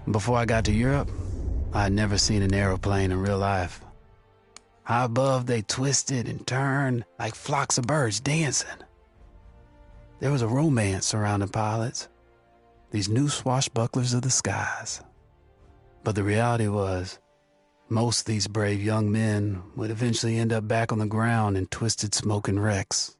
Before I got to Europe, I had never seen an aeroplane in real life. High above, they twisted and turned like flocks of birds dancing. There was a romance surrounding pilots, these new swashbucklers of the skies. But the reality was, most of these brave young men would eventually end up back on the ground in twisted smoking wrecks.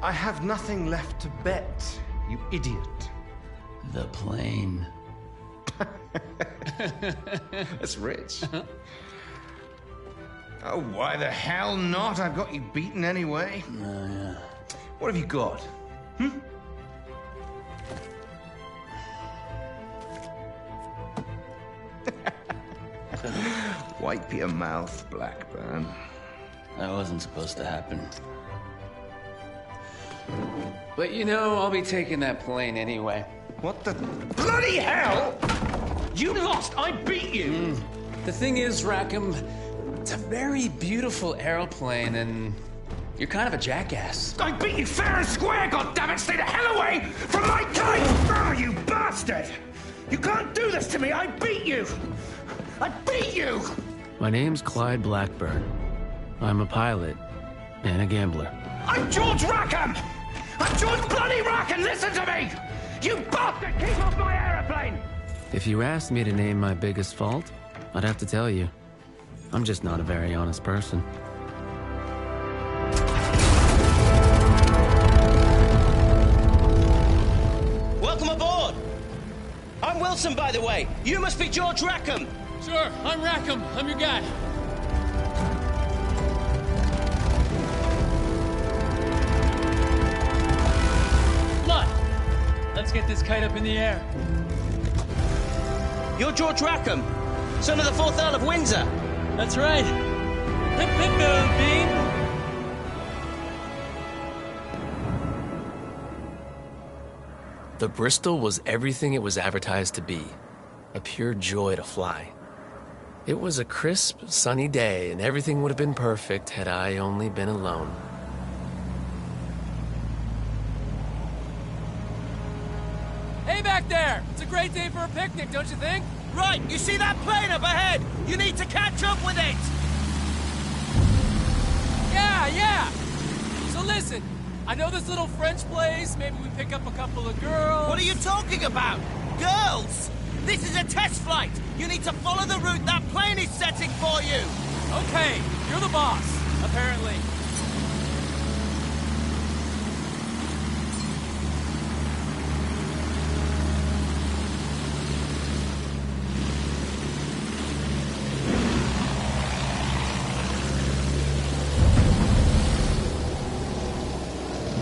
I have nothing left to bet, you idiot. The plane. That's rich. Oh, why the hell not? I've got you beaten anyway. Oh, yeah. What have you got? Wipe your mouth, Blackburn. That wasn't supposed to happen. But you know, I'll be taking that plane anyway. What the bloody hell? You lost! I beat you! The thing is, Rackham, it's a very beautiful aeroplane, and you're kind of a jackass. I beat you fair and square, goddammit! Stay the hell away from my kite! Oh, you bastard! You can't do this to me! I beat you! I beat you! My name's Clyde Blackburn. I'm a pilot and a gambler. I'm George Rackham! I'm George bloody Rackham! Listen to me! You bastard! Keep off my aeroplane! If you asked me to name my biggest fault, I'd have to tell you. I'm just not a very honest person. Welcome aboard! I'm Wilson, by the way. You must be George Rackham. Sure, I'm Rackham. I'm your guy. Let's get this kite up in the air. You're George Rackham, son of the 4th Earl of Windsor. That's right. Hip hip Bean. The Bristol was everything it was advertised to be. A pure joy to fly. It was a crisp, sunny day, and everything would have been perfect had I only been alone. Hey back there! It's a great day for a picnic, don't you think? Right, you see that plane up ahead? You need to catch up with it! Yeah! So listen, I know this little French place, maybe we pick up a couple of girls... What are you talking about? Girls! This is a test flight! You need to follow the route that plane is setting for you! Okay, you're the boss, apparently.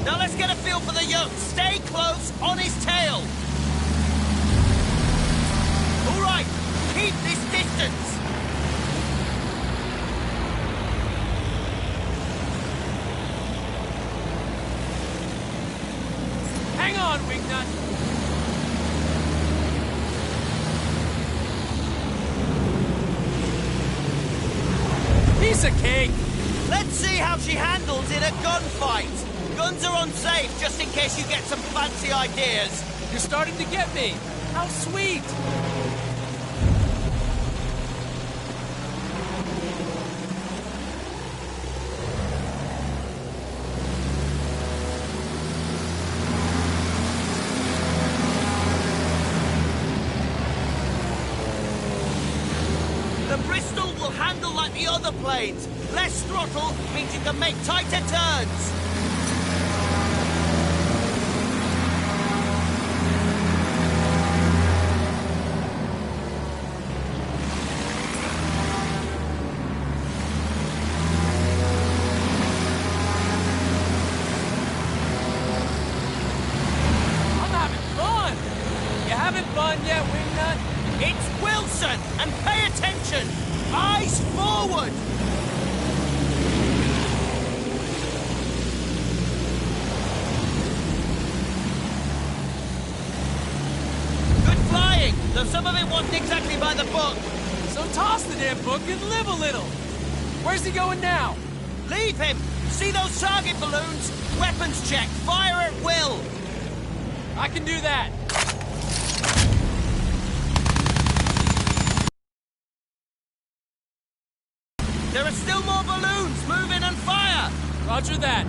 Now let's get a feel for the yoke. Stay close on his tail. All right, keep this distance. Hang on, Wingnut. Piece of cake. Let's see how she handles in a gunfight. Guns are unsafe, just in case you get some fancy ideas. You're starting to get me. How sweet. like the other planes. Less throttle means you can make tighter turns. I'm having fun! You having fun yet, Wingnut? It's Wilson, and pay attention! Eyes forward! Good flying, though some of it wasn't exactly by the book. So toss the damn book and live a little! Where's he going now? Leave him! See those target balloons? Weapons check, fire at will! I can do that! There are still more balloons! Move in and fire! Roger that.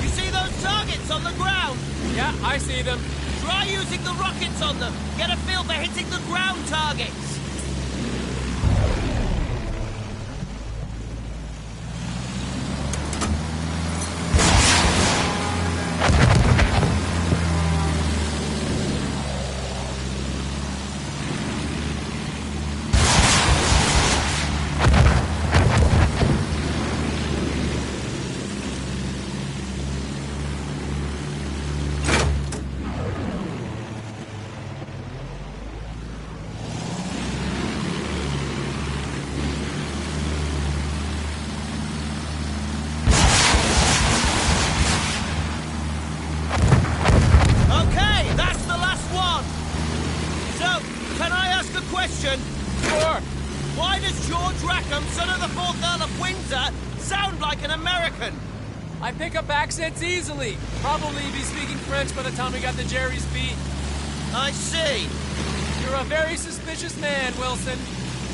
You see those targets on the ground? Yeah, I see them. Try using the rockets on them. Get a feel for hitting the ground targets. Okay, that's the last one. So, can I ask a question? Sure. Why does George Rackham, son of the 4th Earl of Windsor, sound like an American? I pick up accents easily. Probably be speaking French by the time we got to Jerry's beat. I see. You're a very suspicious man, Wilson.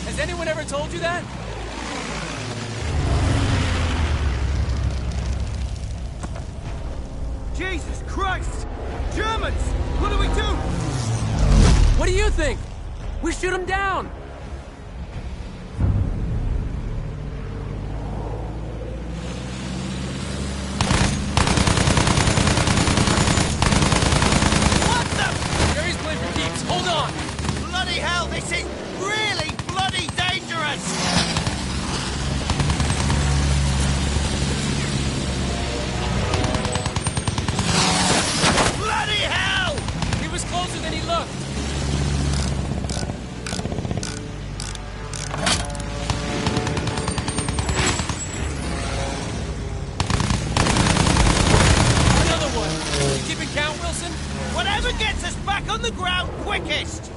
Has anyone ever told you that? Jesus Christ! Germans! What do we do? What do you think? We shoot him down! What the? Jerry's playing for keeps. Hold on! Bloody hell, this is really bloody dangerous! Bloody hell! He was closer than he looked. Another one. You keeping count, Wilson? Whatever gets us back on the ground quickest!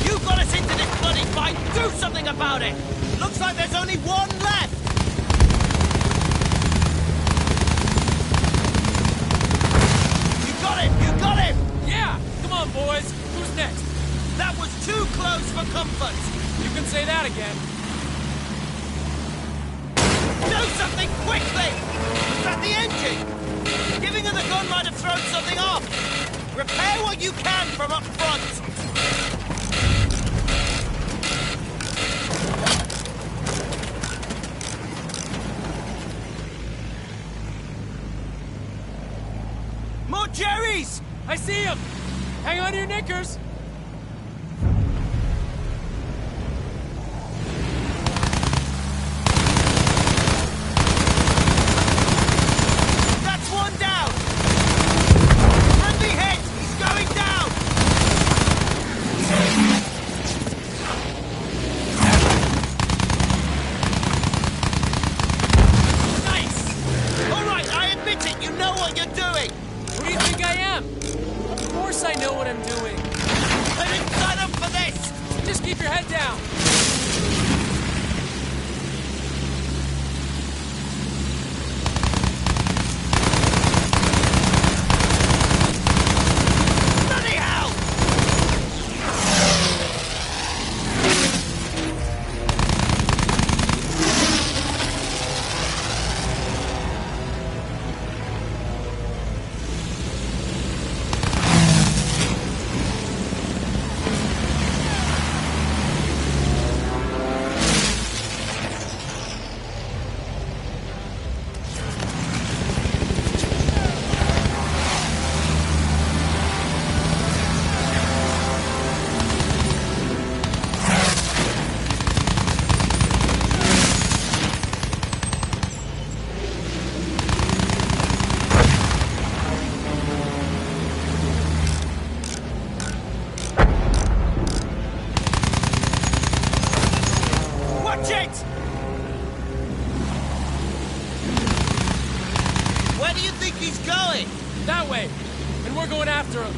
You got us into this bloody fight! Do something about it! Looks like there's only one left! You got him! You got him! Yeah! Come on, boys. Who's next? That was too close for comfort! You can say that again. Do something quickly! Was that the engine? Giving her the gun might have thrown something off! Repair what you can from up front! More Jerry's! I see him! Hang on to your knickers! doing? I didn't sign up for this! Just keep your head down. Bloody hell! Watch it! Where do you think he's going? That way. And we're going after him.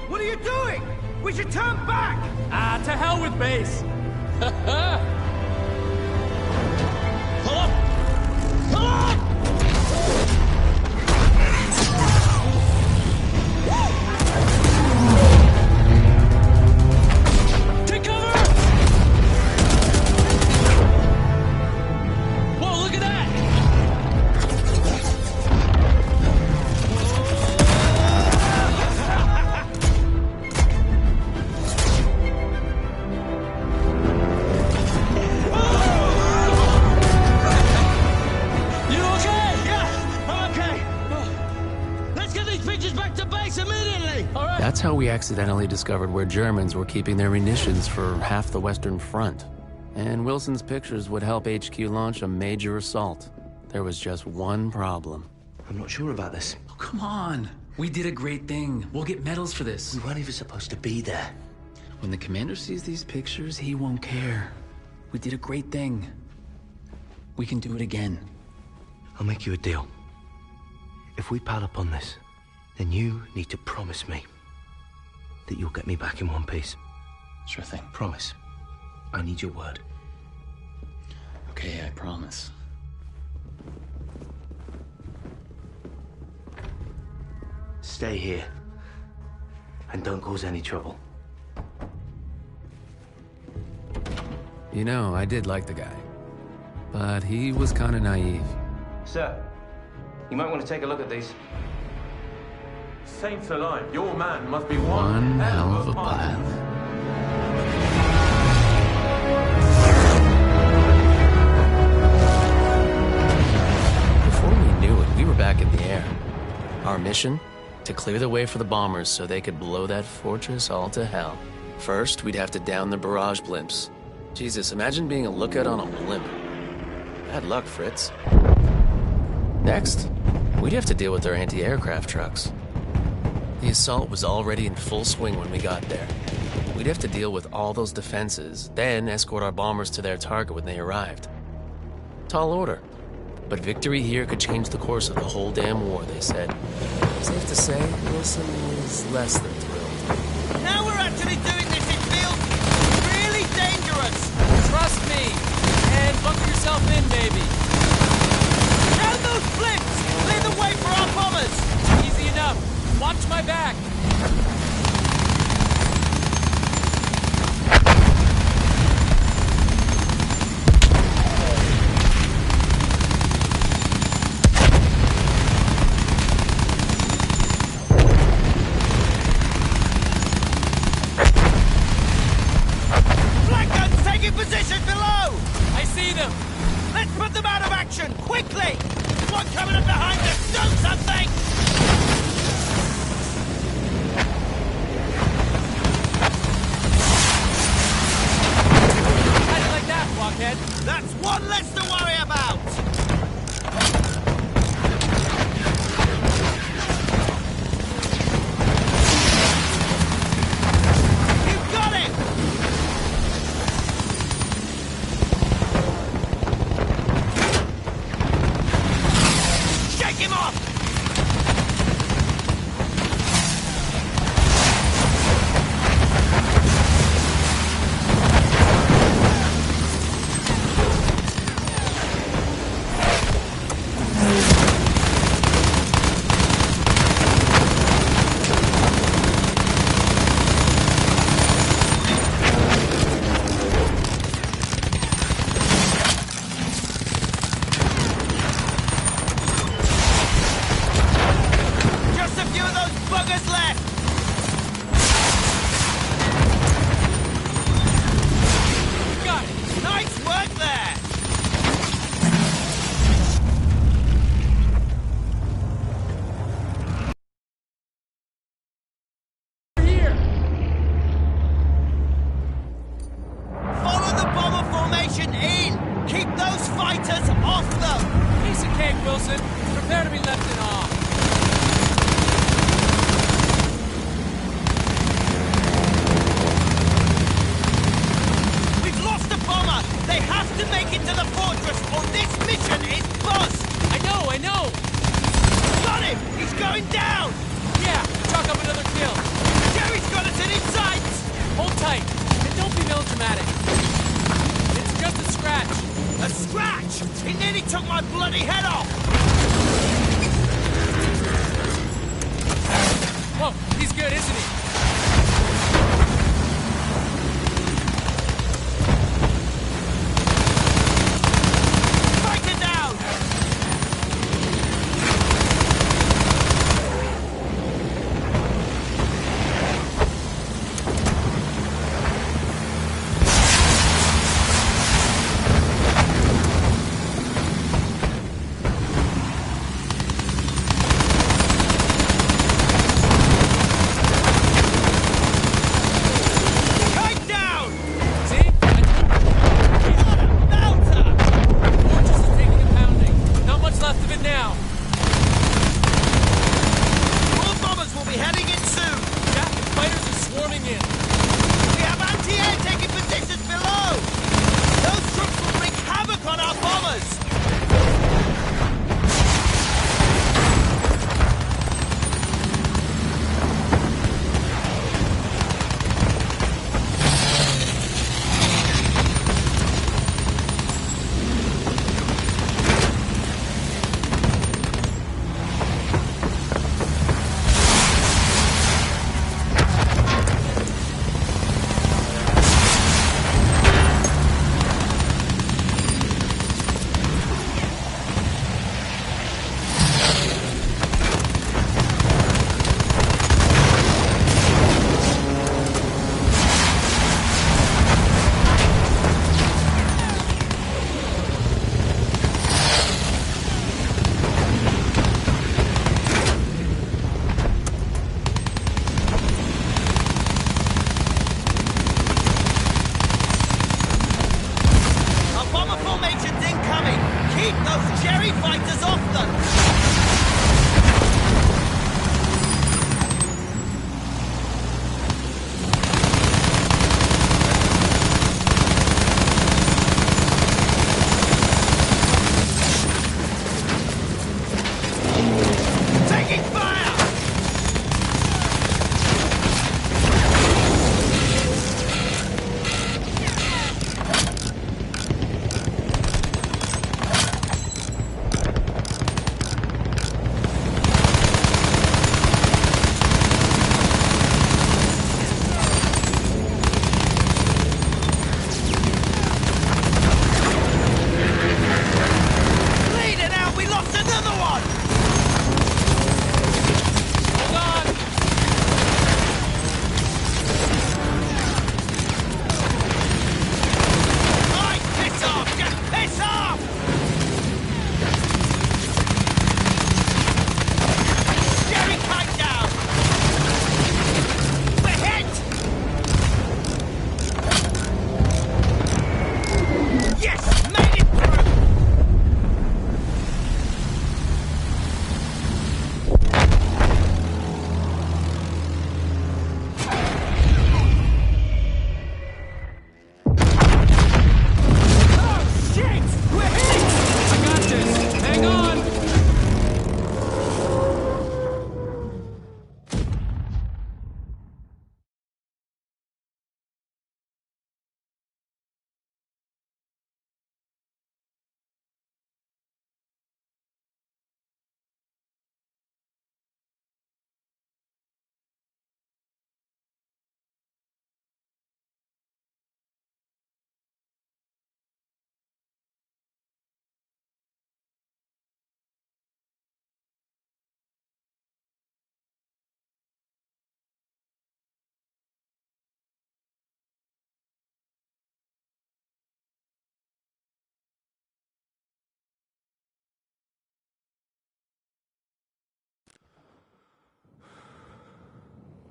What are you doing? We should turn back! Ah, to hell with base. Pull up! Pull up! Take cover! Whoa, look at that! You okay? Yeah, I'm okay. Let's get these pictures back to base immediately! All right. That's how we accidentally discovered where Germans were keeping their munitions for half the Western Front. And Wilson's pictures would help HQ launch a major assault. There was just one problem. I'm not sure about this. Oh, come on. We did a great thing. We'll get medals for this. We weren't even supposed to be there. When the commander sees these pictures, he won't care. We did a great thing. We can do it again. I'll make you a deal. If we pile up on this, then you need to promise me that you'll get me back in one piece. Sure thing. Promise. I need your word. Okay, I promise. Stay here. And don't cause any trouble. You know, I did like the guy. But he was kind of naive. Sir, you might want to take a look at these. Saints alive, your man must be One hell of a pilot. Before we knew it, we were back in the air. Our mission? To clear the way for the bombers so they could blow that fortress all to hell. First, we'd have to down the barrage blimps. Jesus, imagine being a lookout on a blimp. Bad luck, Fritz. Next, we'd have to deal with their anti-aircraft trucks. The assault was already in full swing when we got there. We'd have to deal with all those defenses, then escort our bombers to their target when they arrived. Tall order. But victory here could change the course of the whole damn war, they said. Safe to say, Wilson was less than thrilled. Now we're actually doing this in field. Really dangerous. Trust me. And bunker yourself in, maybe. Down those flips! Clear the way for our bombers! Easy enough. Watch my back. Black guns taking position below! I see them. Let's put them out of action, quickly! One coming up behind us, do something! How do you like that, blockhead? That's one less to worry about! him off!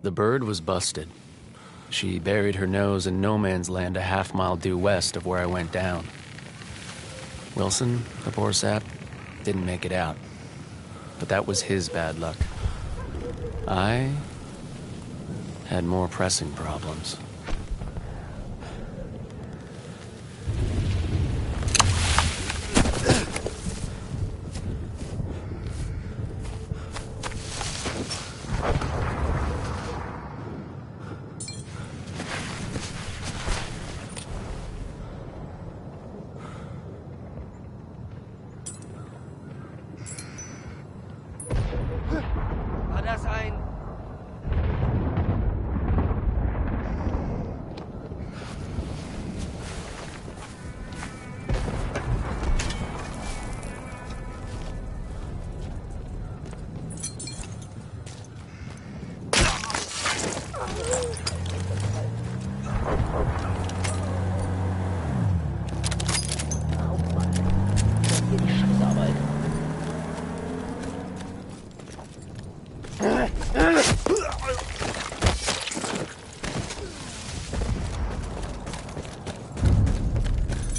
The bird was busted. She buried her nose in no man's land a half-mile due west of where I went down. Wilson, the poor sap, didn't make it out. But that was his bad luck. I had more pressing problems. War das ein...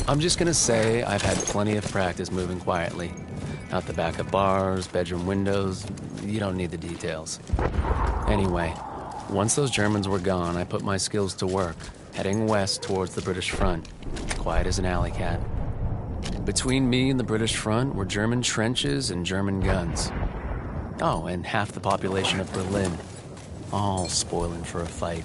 I'm just gonna say I've had plenty of practice moving quietly. Out the back of bars, bedroom windows, you don't need the details. Anyway, once those Germans were gone, I put my skills to work, heading west towards the British front, quiet as an alley cat. Between me and the British front were German trenches and German guns. Oh, and half the population of Berlin, all spoiling for a fight.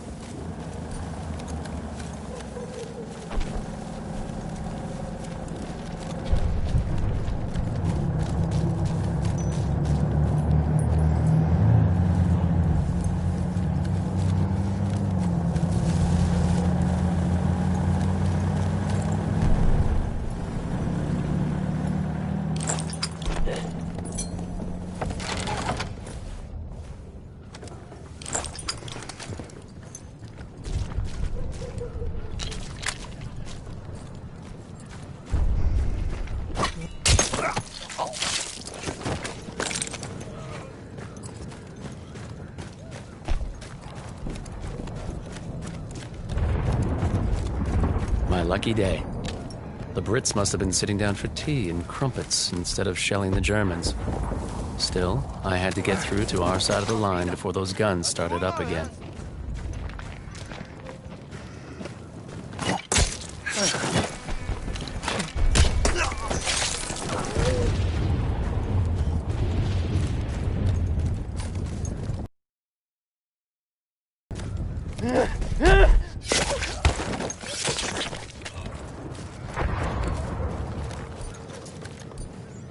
My lucky day. The Brits must have been sitting down for tea and crumpets instead of shelling the Germans. Still, I had to get through to our side of the line before those guns started up again.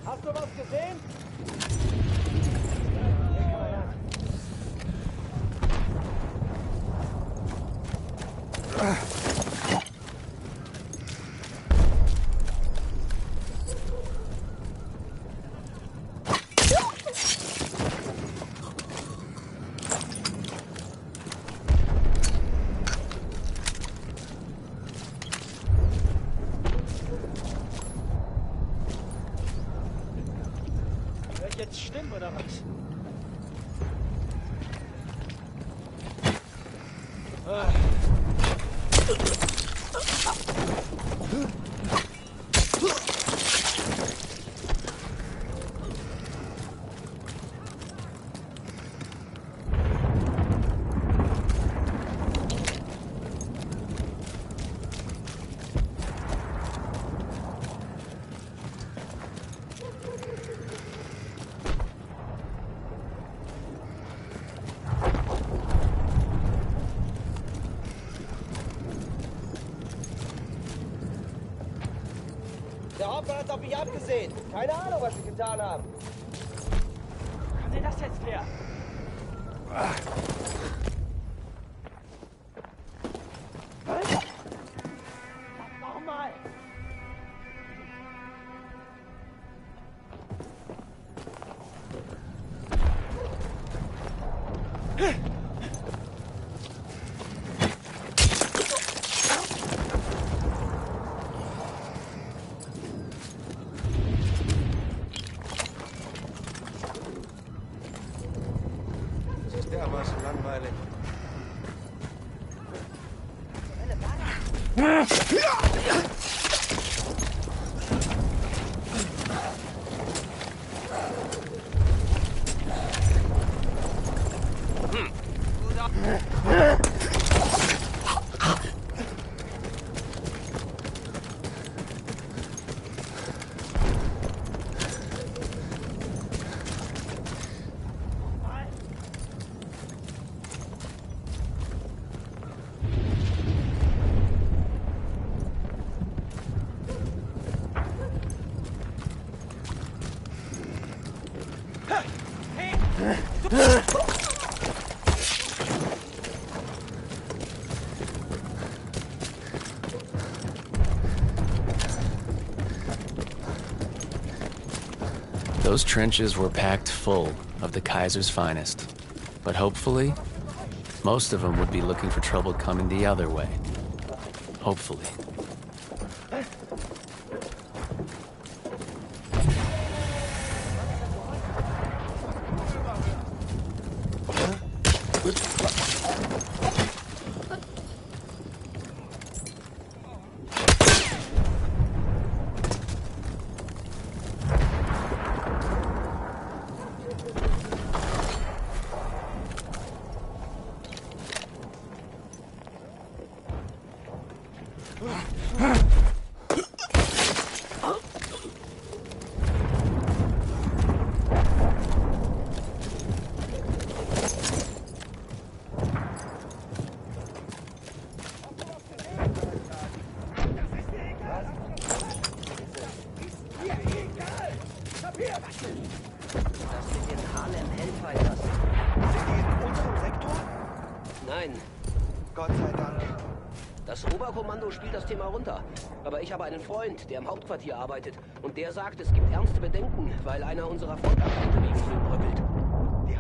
Hast du was gesehen? Wird jetzt stimmen oder was? Der Hauptmann hat auf mich abgesehen. Keine Ahnung, was sie getan haben. Kann dir das jetzt klären? Nochmal! Das ist dermaßen langweilig. Those trenches were packed full of the Kaiser's finest. But hopefully, most of them would be looking for trouble coming the other way. Hopefully. Das Oberkommando spielt das Thema runter. Aber ich habe einen Freund, der im Hauptquartier arbeitet. Und der sagt, es gibt ernste Bedenken, weil einer unserer Frontagenten gegen ihn bröckelt.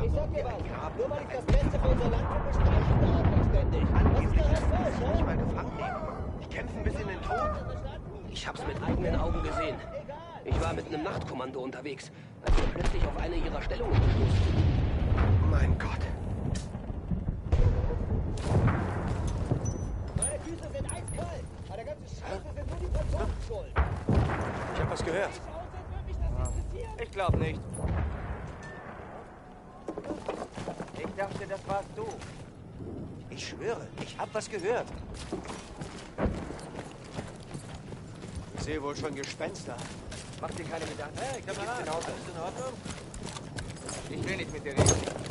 Ich sag dir was, nur weil ich das Beste für unser Land will, bestreichen dauert nicht ständig. Was ist daran falsch, Ich nicht mal gefangen nehmen. Die kämpfen bis in den Tod. Ich hab's mit eigenen Augen gesehen. Ich war mit einem Nachtkommando unterwegs, als wir plötzlich auf eine ihrer Stellungen gestoßen. Mein Gott. Meine Füße sind eiskalt. Aber der ganze Scheiße sind nur die Franzosen schuld. Ich hab was gehört. Ich glaub nicht. Ich dachte, das warst du. Ich schwöre, ich hab was gehört. Ich sehe wohl schon Gespenster. Mach dir keine Gedanken. Hey, Kamerad, alles in Ordnung? Ich will nicht mit dir reden.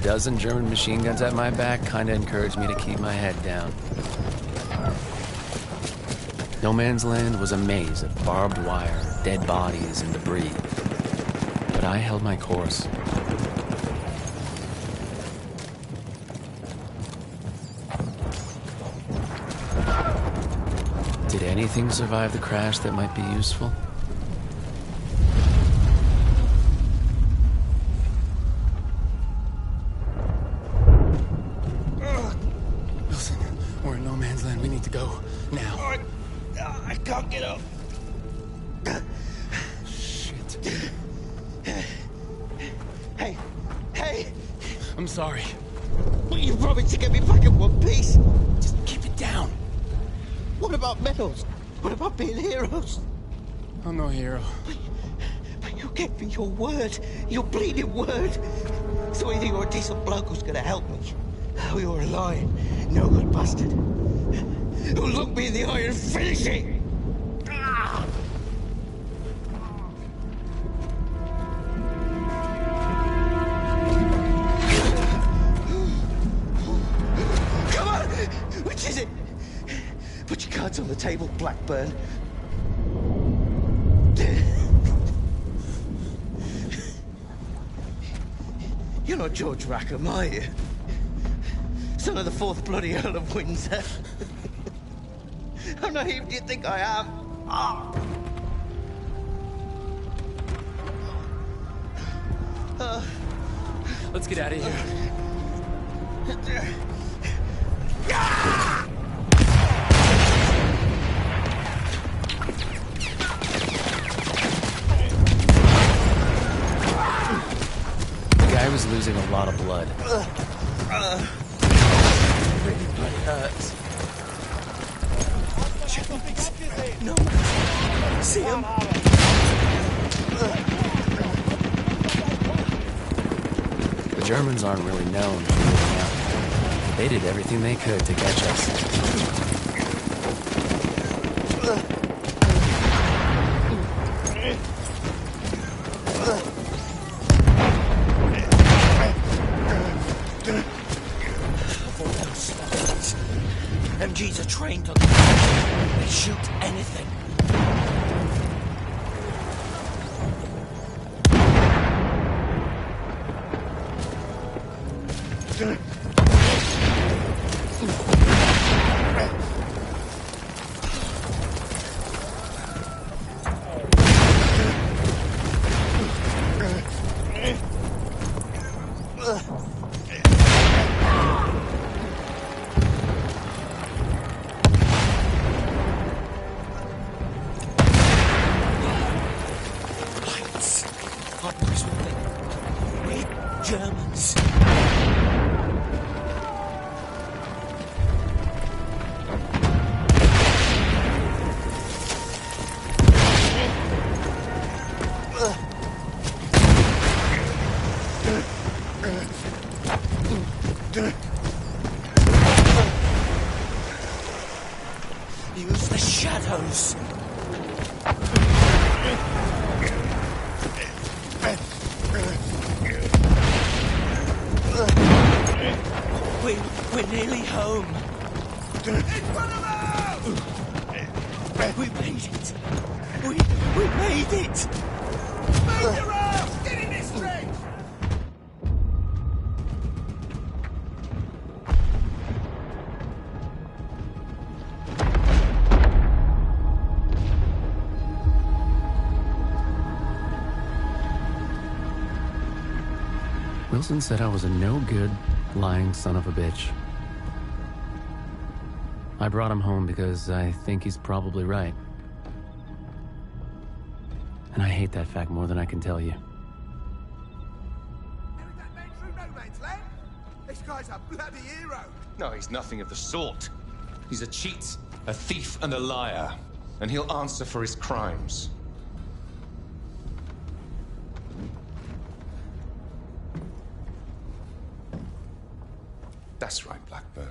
dozen German machine guns at my back kinda encouraged me to keep my head down. No Man's Land was a maze of barbed wire, dead bodies, and debris. But I held my course. Did anything survive the crash that might be useful? Wilson, we're in no man's land. We need to go now. I can't get up. Shit. Hey! I'm sorry. Well, you promised to get me back in one piece. Just keep it down. What about medals? What about being heroes? I'm no hero. But you gave me your word. Your bleeding word. So either you're a decent bloke who's gonna help me, or you're a lying, no good bastard who'll look me in the eye and finish it. Ah! Come on! Which is it? Put your cards on the table, Blackburn. You're not George Rackham, are you? Son of the fourth bloody Earl of Windsor. How naive do you think I am? Let's get out of here. The guy was losing a lot of blood. Really bloody hurts. No. See him? The Germans aren't really known for moving out. They did everything they could to catch us. MGs are trained on them. They shoot anything. Germans. Use the shadows. We're nearly home. In front of us! We made it. We made it. Move your ass! Get in this train! Wilson said I was a no-good, lying son of a bitch. I brought him home because I think he's probably right. And I hate that fact more than I can tell you. That man through no man's land? This guy's a bloody hero. No, he's nothing of the sort. He's a cheat, a thief, and a liar. And he'll answer for his crimes. That's right, Blackburn.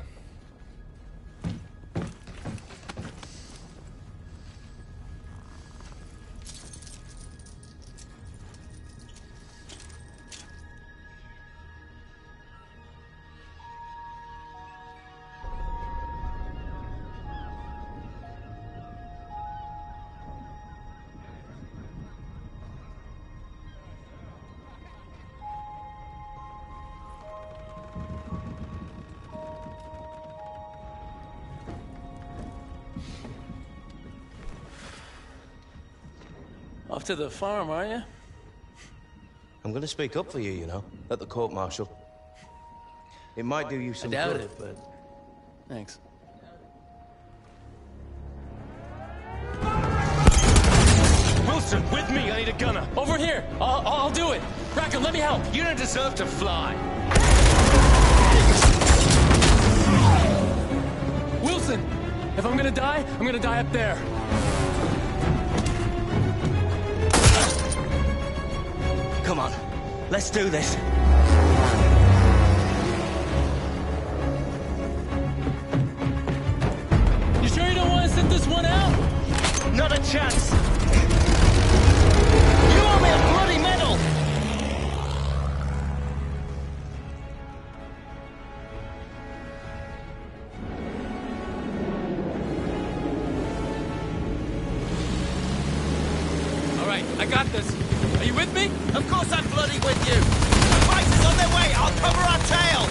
Off to the farm, are you? I'm gonna speak up for you, you know, at the court-martial. It might do you some I doubt good. it, but thanks. Wilson, with me. I need a gunner. Over here! I'll do it! Raccoon, let me help! You don't deserve to fly. Wilson! If I'm gonna die up there. Come on, let's do this. You sure you don't want to sit this one out? Not a chance. You owe me a bloody medal. All right, I got this. Are you with me? Of course I'm bloody with you! The fighters on their way! I'll cover our tail!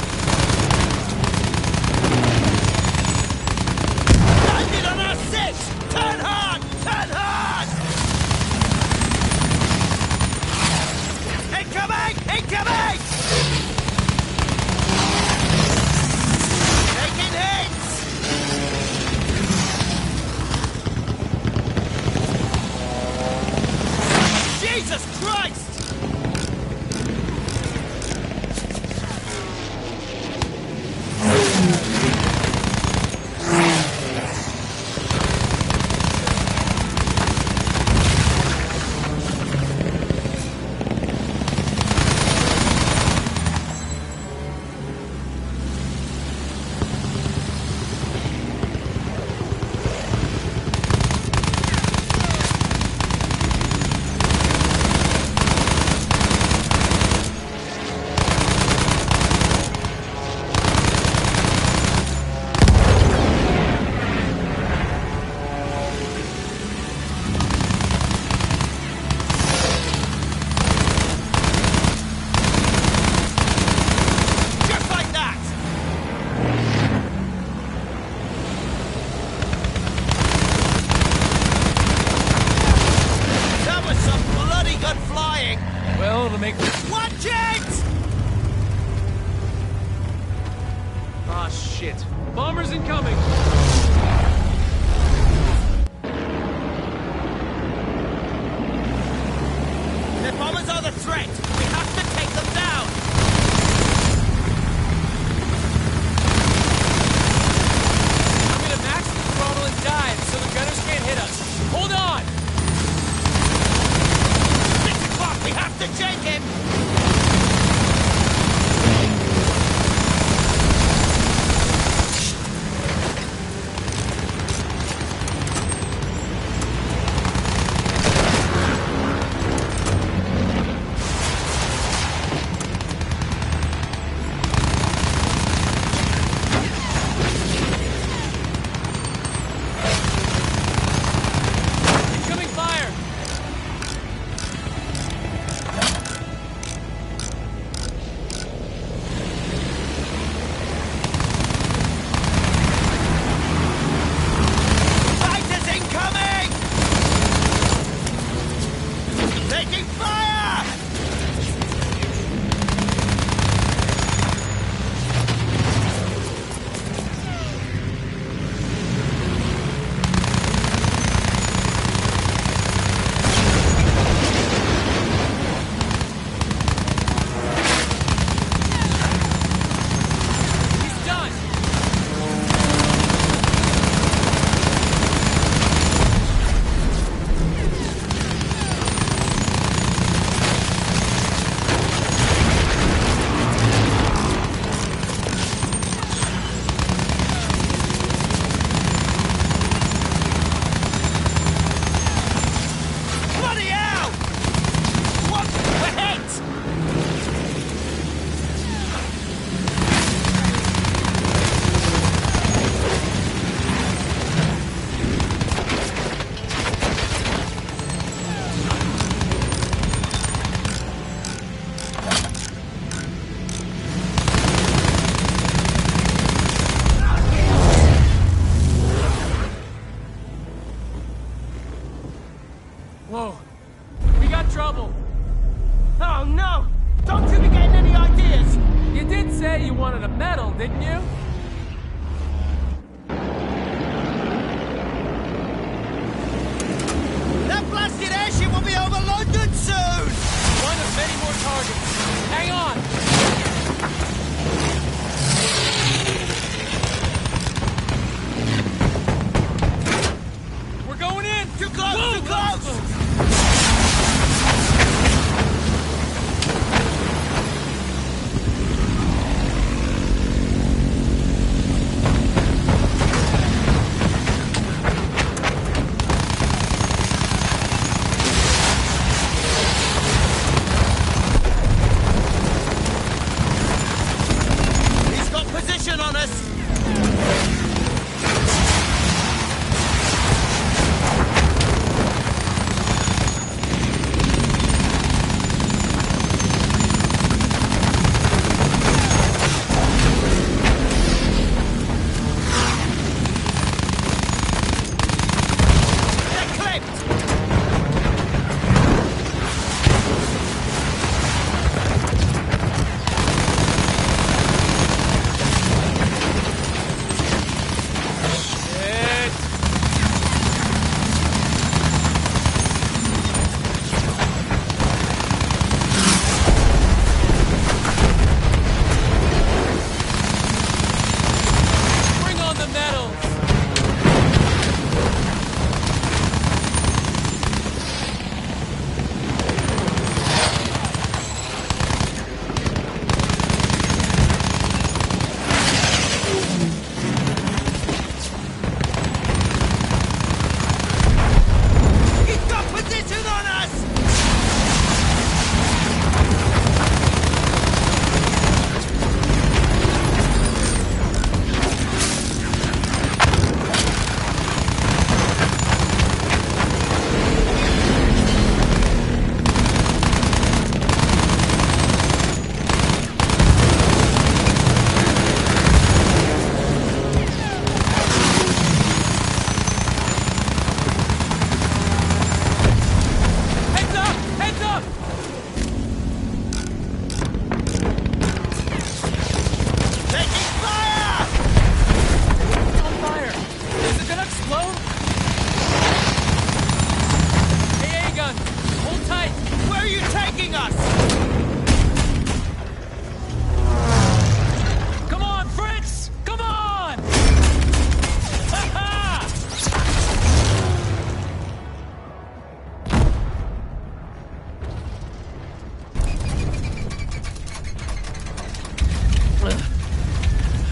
Landed on our six! Turn hard! Turn hard! Incoming! Incoming! Taking hits! Jesus Christ! Watch it! Ah, shit. Bombers incoming! The bombers are the threat! We have to take them down! I'm gonna max the throttle and dive so the gunners can't hit us. Hold on! 6 o'clock! We have to take him! Incoming fire! Fighters incoming! Taking fire! He's done! Bloody hell! What? We're hit! Whoa. soon! One of many more targets. Hang on! We're going in! Too close! Whoa, Too close! He's got position on us! They're clipped! Shit! Bring on the medals! He's got position on us! Heads up! Heads up! Taking fire! It's on fire! Is it gonna explode? AA gun! Hold tight! Where are you taking us? Come on, Fritz! Come on! Ha-ha!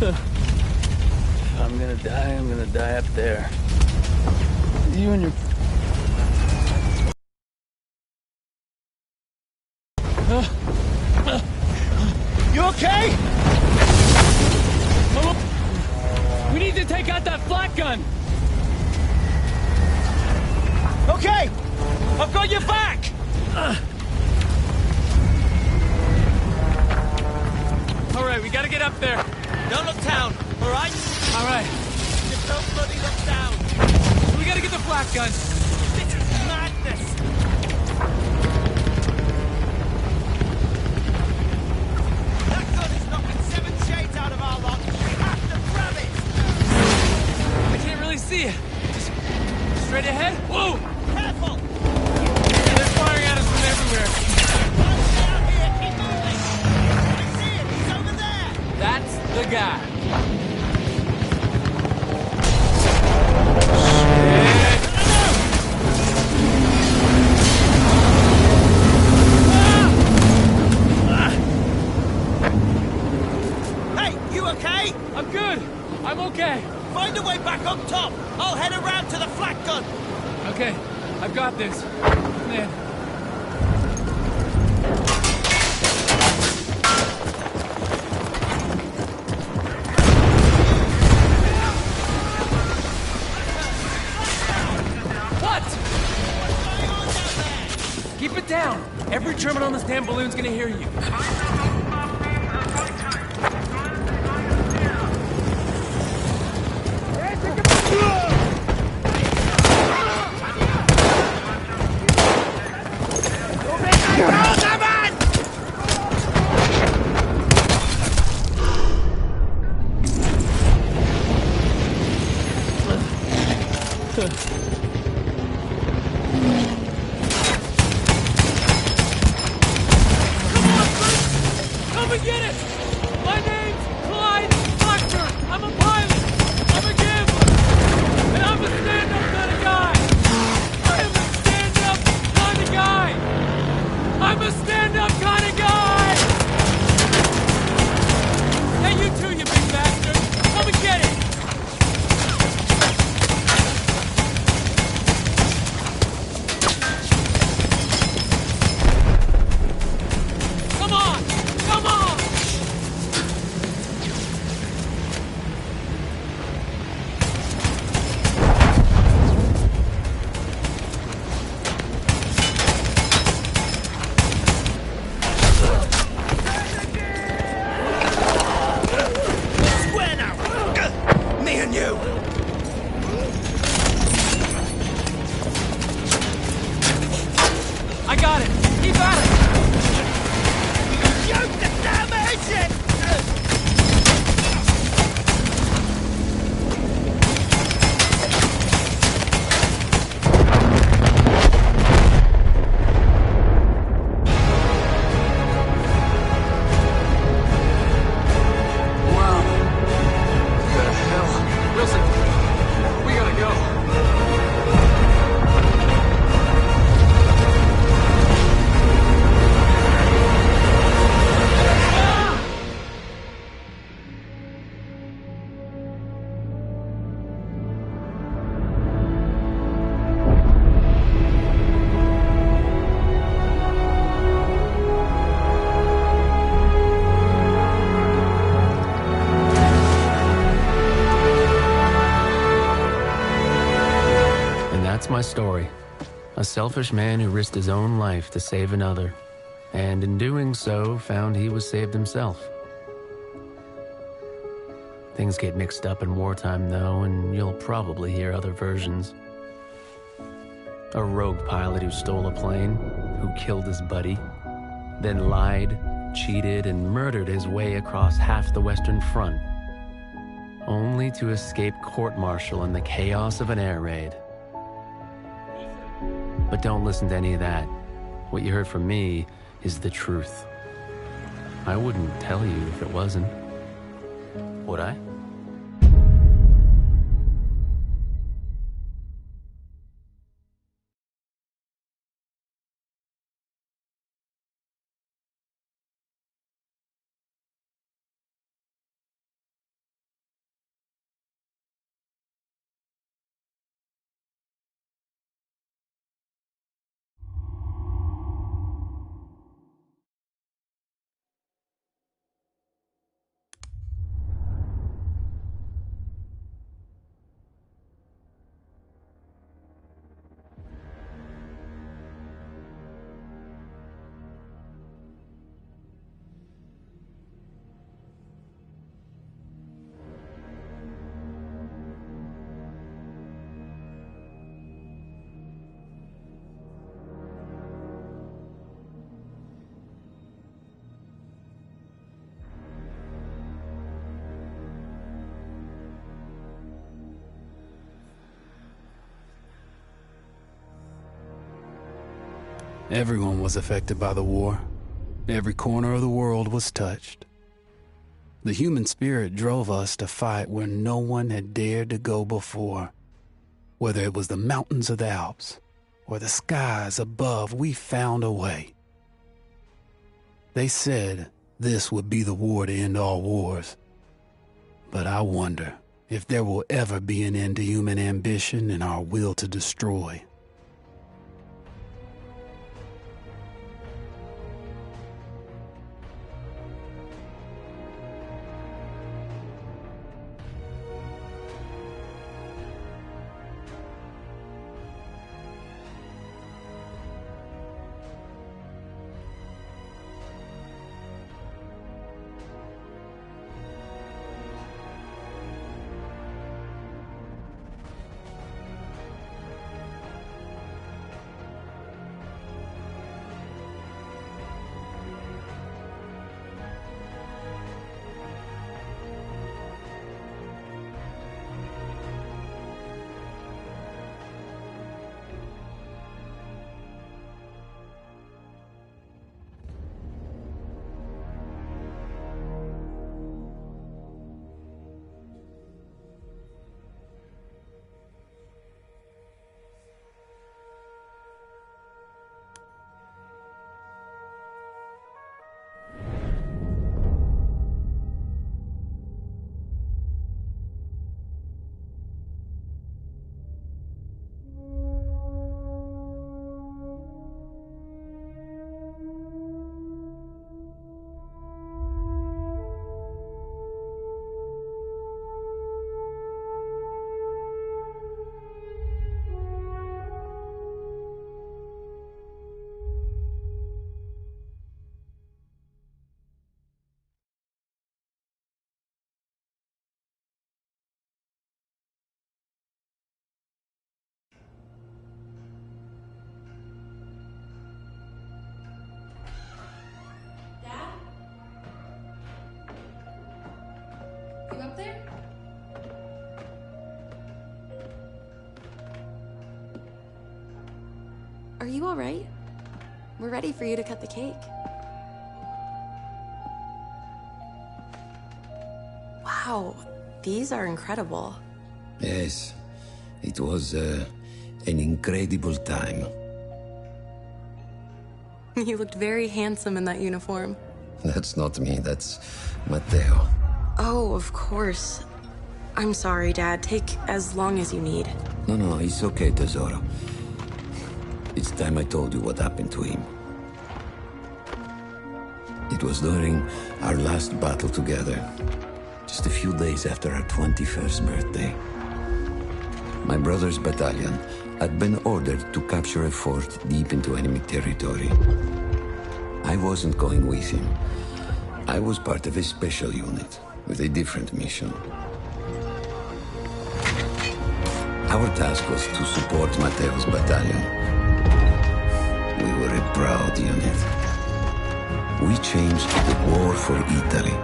If I'm gonna die up there. You and your... You okay? We need to take out that flak gun! Okay! I've got your back! Alright, we gotta get up there. Don't look down, alright? Alright, Just don't bloody look down! we gotta get the flak gun. This is madness! That gun is knocking 7 shades out of our lot! We have to grab it! I can't really see it. Just straight ahead. Whoa! Careful! They're firing at us from everywhere. Guys, down here! Keep moving! I see it! He's over there! That's the guy. Hey, you okay? I'm good. I'm okay. Find a way back up top! I'll head around to the flak gun! Okay, I've got this. Man. What? Keep it down. Every German on this damn balloon's gonna hear you. and get it! My name's Clyde Blackburn. I'm a pilot. I'm a gambler. And I'm a stand-up kind of guy. I am a stand-up kind of guy. I'm a stand-up kind of guy. Hey, you too, you big bastard. Come and get it. Come on! Come on! Square now! Me and you! I got it. Keep at it. Shoot the damn engine! Wow. The hell? Wilson, we gotta go. And that's my story. A selfish man who risked his own life to save another, and in doing so, found he was saved himself. Things get mixed up in wartime, though, and you'll probably hear other versions. A rogue pilot who stole a plane, who killed his buddy, then lied, cheated, and murdered his way across half the Western Front, only to escape court-martial in the chaos of an air raid. But don't listen to any of that. What you heard from me is the truth. I wouldn't tell you if it wasn't. Would I? Everyone was affected by the war. Every corner of the world was touched. The human spirit drove us to fight where no one had dared to go before. Whether it was the mountains of the Alps or the skies above, we found a way. They said this would be the war to end all wars. But I wonder if there will ever be an end to human ambition and our will to destroy. there? Are you all right? We're ready for you to cut the cake. Wow, these are incredible. Yes, it was an incredible time. You looked very handsome in that uniform. That's not me, that's Matteo. Oh, of course. I'm sorry, Dad. Take as long as you need. No, it's okay, Tesoro. It's time I told you what happened to him. It was during our last battle together, just a few days after our 21st birthday. My brother's battalion had been ordered to capture a fort deep into enemy territory. I wasn't going with him. I was part of a special unit with a different mission. Our task was to support Matteo's battalion. We were a proud unit. We changed the war for Italy.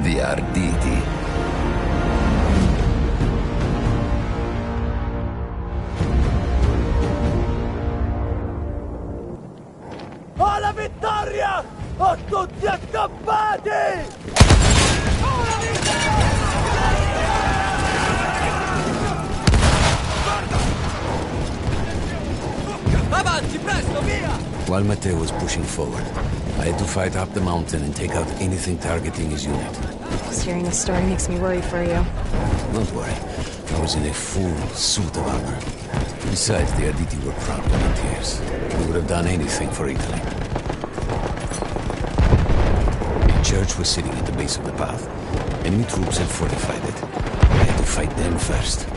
The Arditi. Alla vittoria! O tutti accampati! Avanti, presto, via! While Matteo was pushing forward, I had to fight up the mountain and take out anything targeting his unit. Just hearing the story makes me worry for you. Don't worry, I was in a full suit of armor. Besides, the Arditi were proud volunteers. We would have done anything for Italy. A church was sitting at the base of the path. Enemy troops had fortified it. I had to fight them first.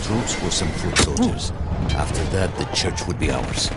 Troops were some foot soldiers. After that, the church would be ours.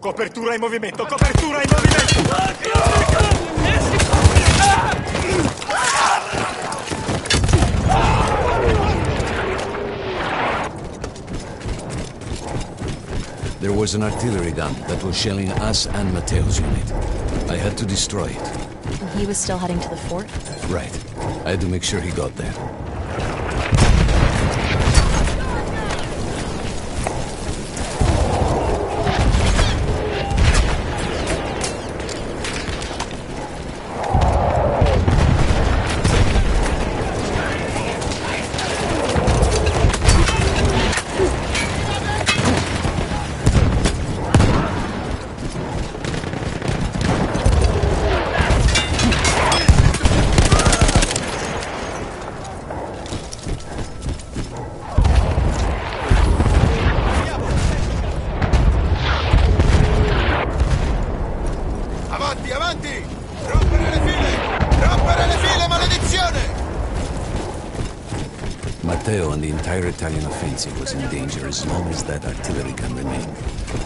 Copertura in movimento, copertura in movimento! There was an artillery gun that was shelling us and Mateo's unit. I had to destroy it. And he was still heading to the fort? Right. I had to make sure he got there. Matteo and the entire Italian offensive was in danger as long as that artillery gun remained.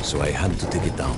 So I had to take it down.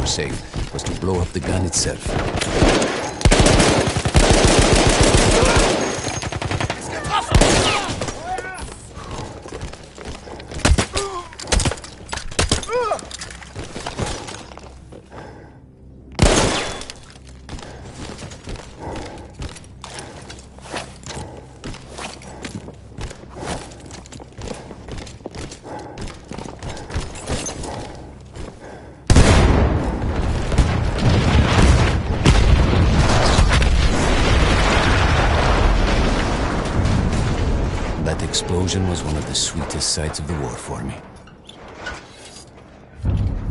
Safe was to blow up the gun itself. explosion was one of the sweetest sights of the war for me.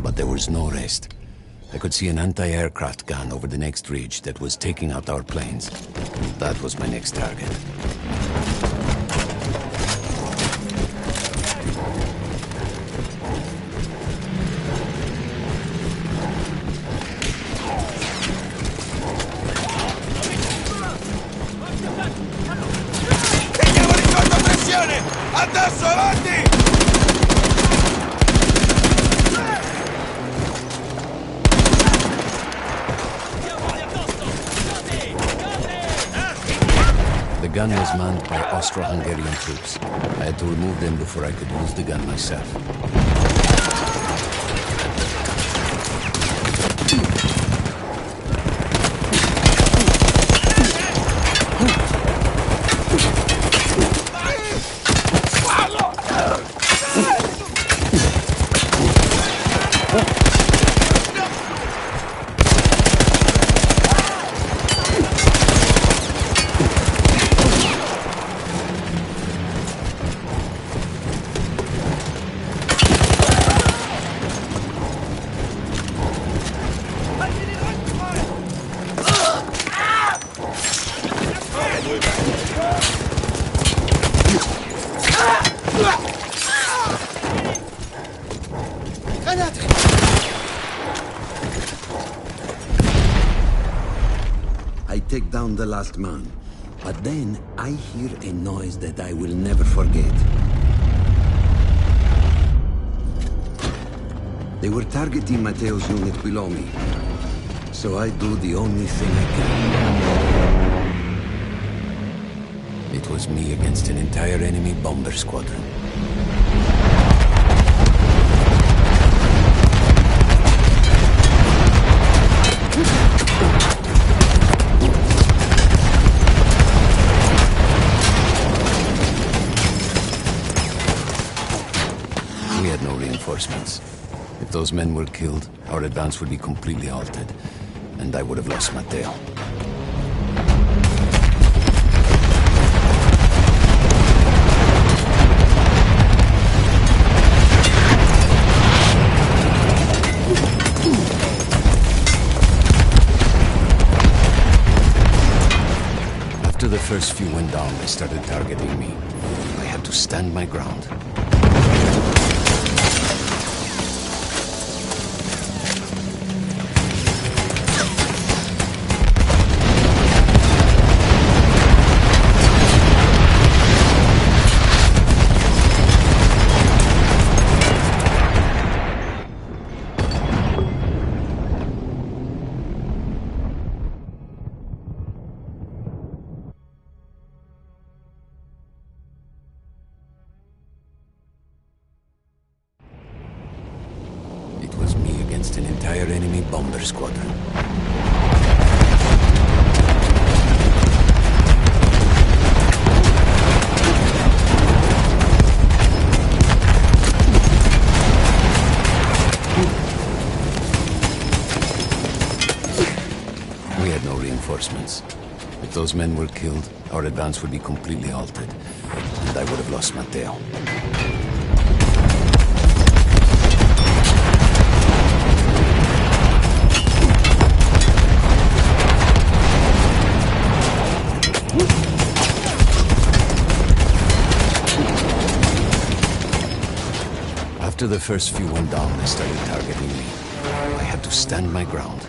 But there was no rest. I could see an anti-aircraft gun over the next ridge that was taking out our planes. That was my next target. Adesso, avanti! The gun was manned by Austro-Hungarian troops. I had to remove them before I could use the gun myself. I take down the last man, but then I hear a noise that I will never forget. They were targeting Matteo's unit below me, so I do the only thing I can. It was me against an entire enemy bomber squadron. We had no reinforcements. If those men were killed, our advance would be completely halted, and I would have lost Matteo. After the first few went down, they started targeting me. I had to stand my ground. It was me against an entire enemy bomber squadron. We had no reinforcements. If those men were killed, our advance would be completely halted, and I would have lost Matteo. After the first few went down, they started targeting me. I had to stand my ground.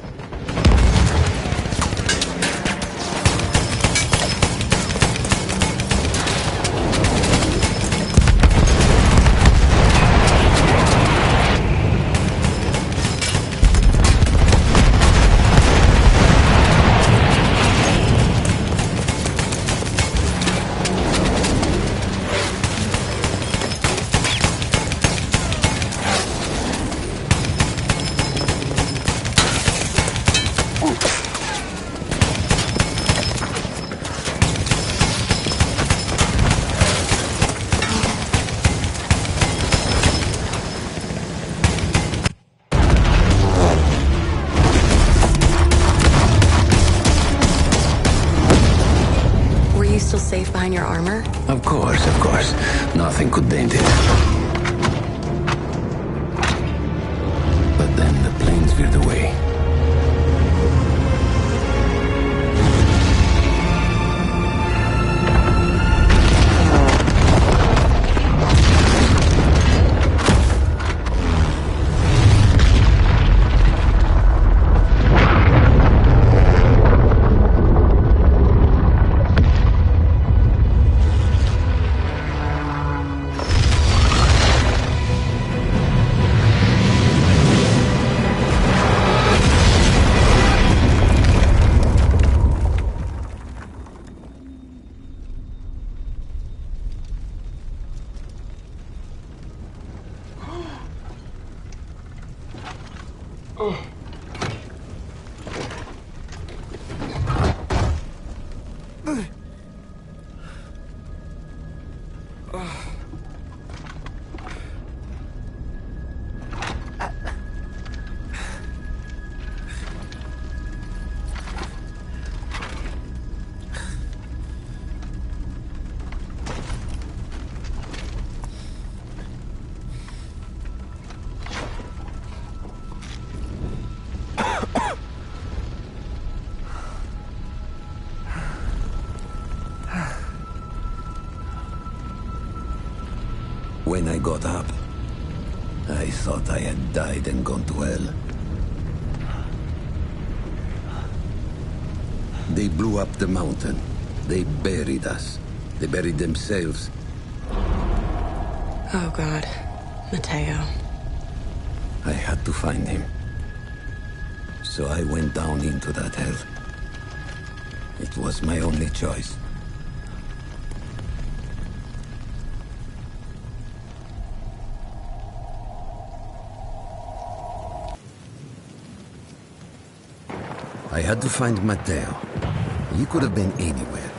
still safe behind your armor? Of course. Nothing could dent it. But then the planes veered away. When I got up, I thought I had died and gone to hell. They blew up the mountain. They buried us. They buried themselves. Oh, God. Mateo. I had to find him. So I went down into that hell. It was my only choice. I had to find Mateo. He could have been anywhere.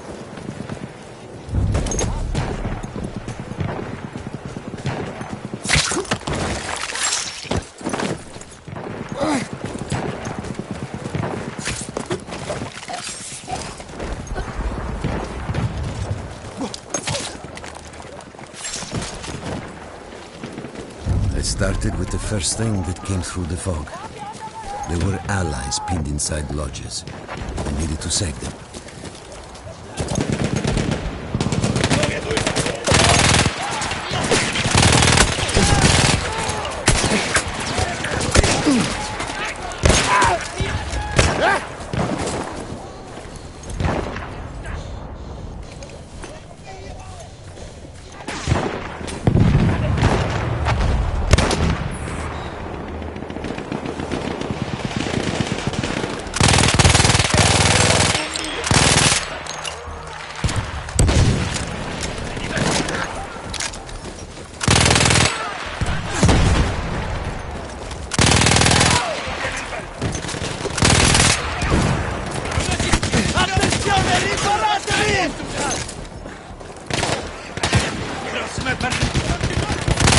I started with the first thing that came through the fog. There were allies pinned inside lodges. I needed to save them.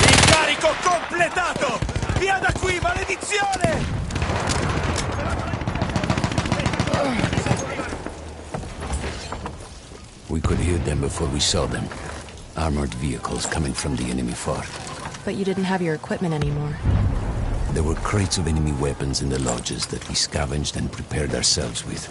Incarico completato! Via da qui, maledizione! We could hear them before we saw them. Armored vehicles coming from the enemy fort. But you didn't have your equipment anymore. There were crates of enemy weapons in the lodges that we scavenged and prepared ourselves with.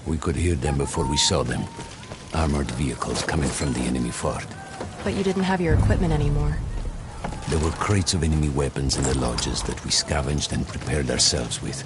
We could hear them before we saw them. Armored vehicles coming from the enemy fort. But you didn't have your equipment anymore. There were crates of enemy weapons in the lodges that we scavenged and prepared ourselves with.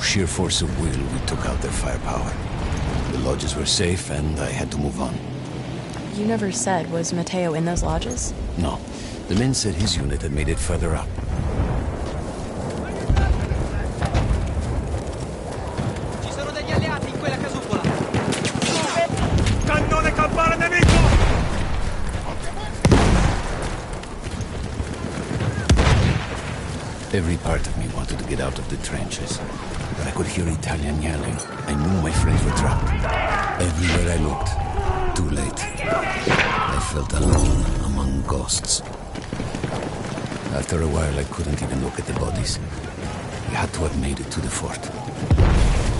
Sheer force of will, we took out their firepower. The lodges were safe, and I had to move on. You never said, was Matteo in those lodges? No. The men said his unit had made it further up. Ci sono degli alleati in quella casupola! Cannone campale nemico! Every part of me wanted to get out of the trenches. But I could hear Italian yelling. I knew my friends were trapped. Everywhere I looked, too late. I felt alone among ghosts. After a while, I couldn't even look at the bodies. We had to have made it to the fort.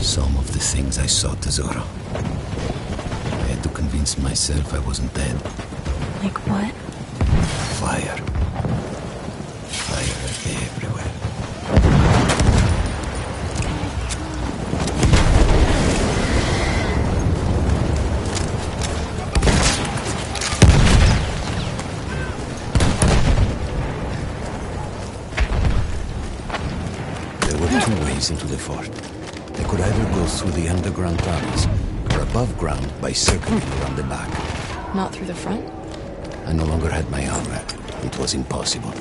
Some of the things I saw, Tesoro. I had to convince myself I wasn't dead. Like what? Fire. Fire everywhere. Into the fort. I could either go through the underground tunnels, or above ground by circling around the back. Not through the front? I no longer had my armor. It was impossible.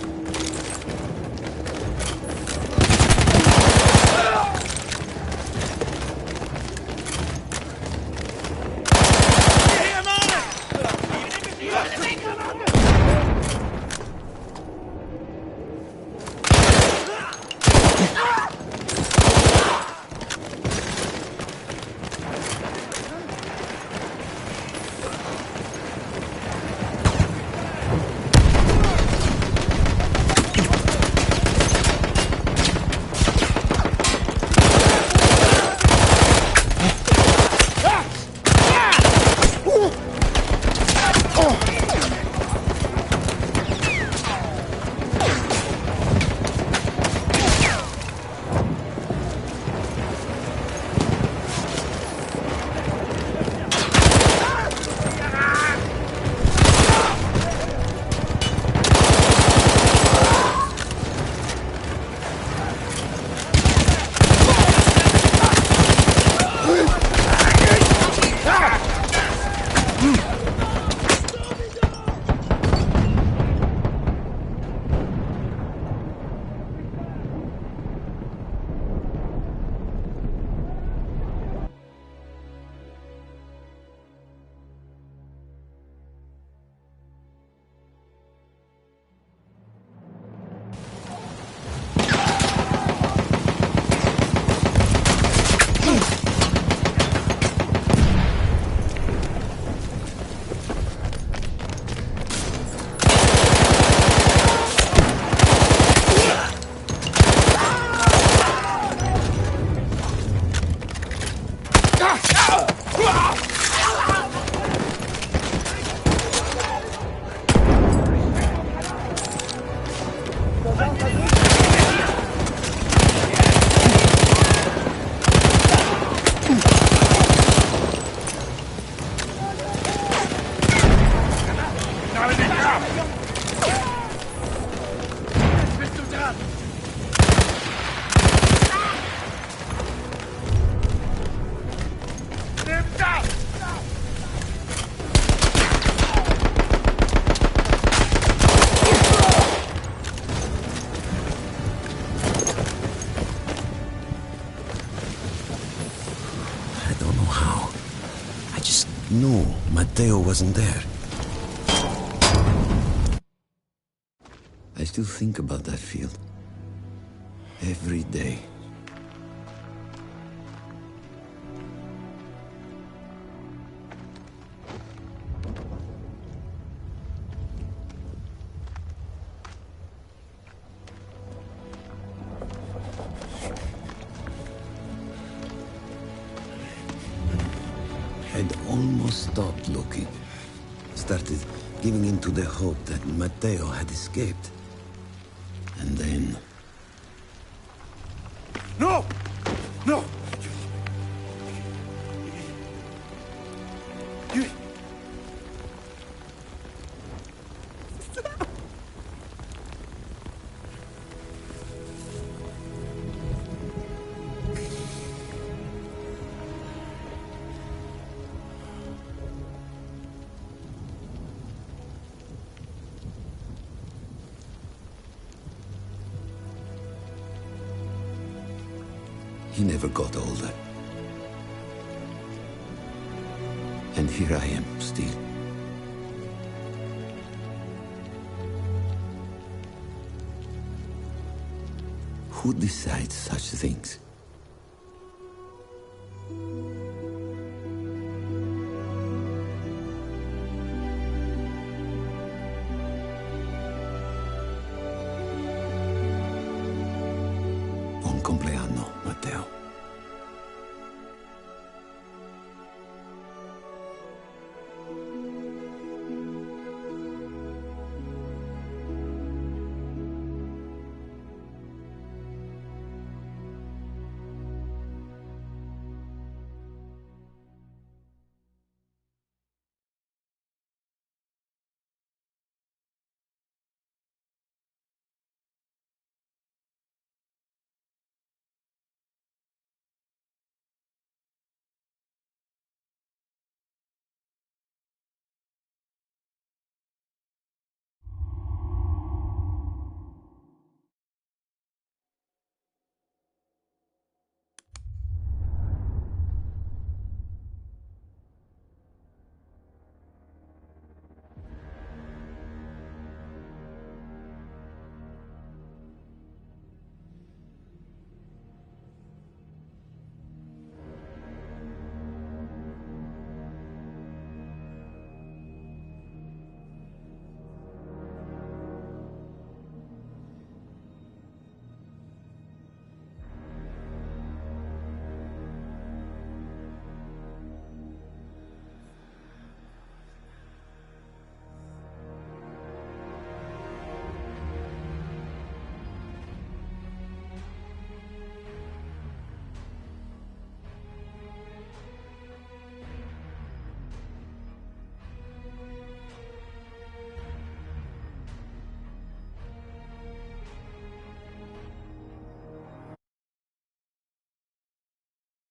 gerade nicht ab! Jetzt bist du dran! Nimm das! I don't know how. I just knew Matteo wasn't there. I still think about that field. Every day. I'd almost stopped looking. Started giving in to the hope that Matteo had escaped. And then... No! No! He never got older. And here I am, still. Who decides such things? Buon compleanno.